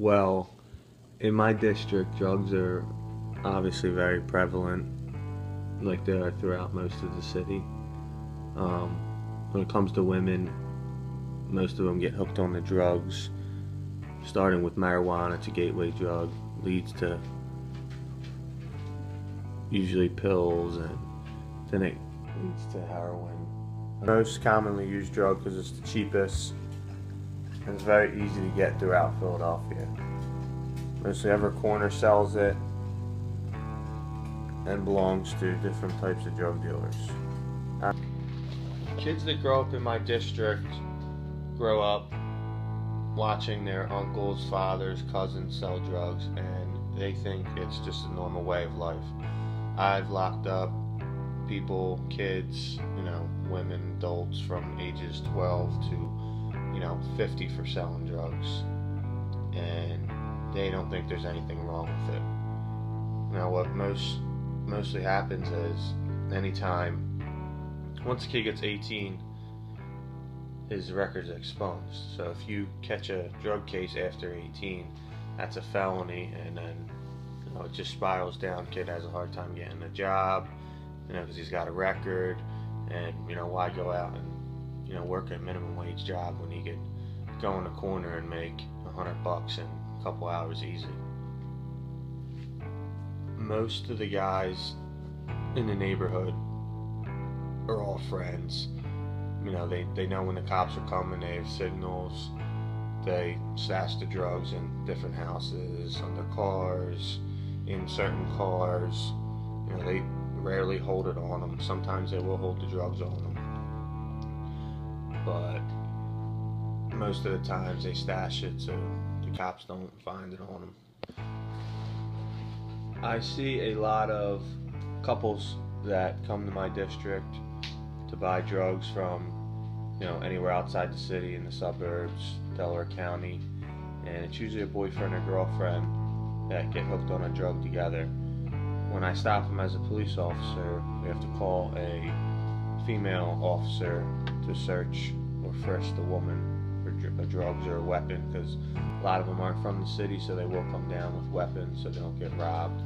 Well, in my district, drugs are obviously very prevalent, like they are throughout most of the city. Um, when it comes to women, most of them get hooked on the drugs, starting with marijuana. It's a gateway drug, leads to usually pills, and then it leads to heroin. Most commonly used drug because it's the cheapest and it's very easy to get throughout Philadelphia. Mostly every corner sells it and belongs to different types of drug dealers. Kids that grow up in my district grow up watching their uncles, fathers, cousins sell drugs, and they think it's just a normal way of life. I've locked up people, kids, women, adults from ages 12 to 50 for selling drugs, and they don't think there's anything wrong with it. Now, what mostly happens is once a kid gets 18, his record's expunged. So if you catch a drug case after 18, that's a felony, and then it just spirals down. Kid has a hard time getting a job, because he's got a record, and why go out and work a minimum wage job when he could go in the corner and make $100 in a couple hours easy. Most of the guys in the neighborhood are all friends. They know when the cops are coming. They have signals. They stash the drugs in different houses, under cars, in certain cars. They rarely hold it on them. Sometimes they will hold the drugs on them, but most of the times they stash it so the cops don't find it on them. I see a lot of couples that come to my district to buy drugs from anywhere outside the city, in the suburbs, Delaware County, and it's usually a boyfriend or girlfriend that get hooked on a drug together. When I stop them as a police officer, we have to call a female officer to search or frisk the woman for drugs or a weapon, because a lot of them aren't from the city, so they will come down with weapons so they don't get robbed.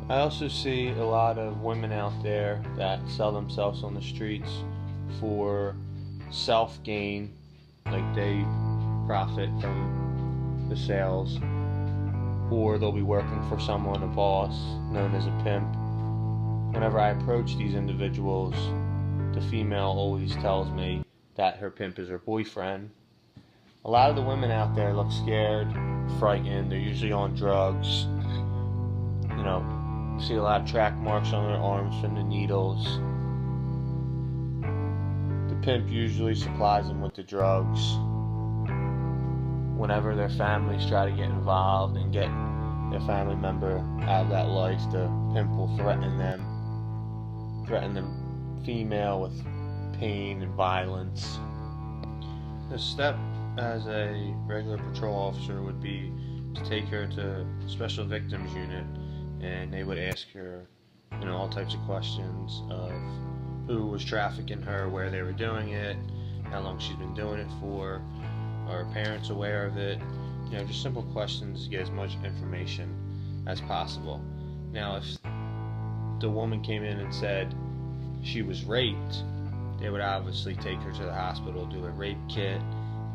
I also see a lot of women out there that sell themselves on the streets for self-gain, like they profit from the sales, or they'll be working for someone, a boss, known as a pimp. Whenever I approach these individuals, the female always tells me that her pimp is her boyfriend. A lot of the women out there look scared, frightened. They're usually on drugs. See a lot of track marks on their arms from the needles. The pimp usually supplies them with the drugs. Whenever their families try to get involved and get their family member out of that life, the pimp will threaten them female with pain and violence. The step as a regular patrol officer would be to take her to Special Victims Unit, and they would ask her all types of questions of who was trafficking her, where they were doing it, how long she's been doing it for, are her parents aware of it, just simple questions to get as much information as possible. Now, if the woman came in and said she was raped, they would obviously take her to the hospital, do a rape kit,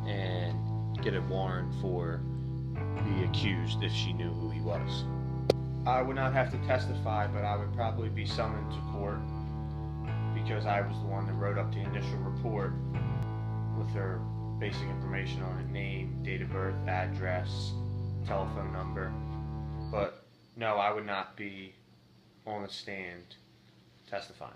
and get a warrant for the accused if she knew who he was. I would not have to testify, but I would probably be summoned to court because I was the one that wrote up the initial report with her basic information on it: name, date of birth, address, telephone number. But no, I would not be on the stand testifying.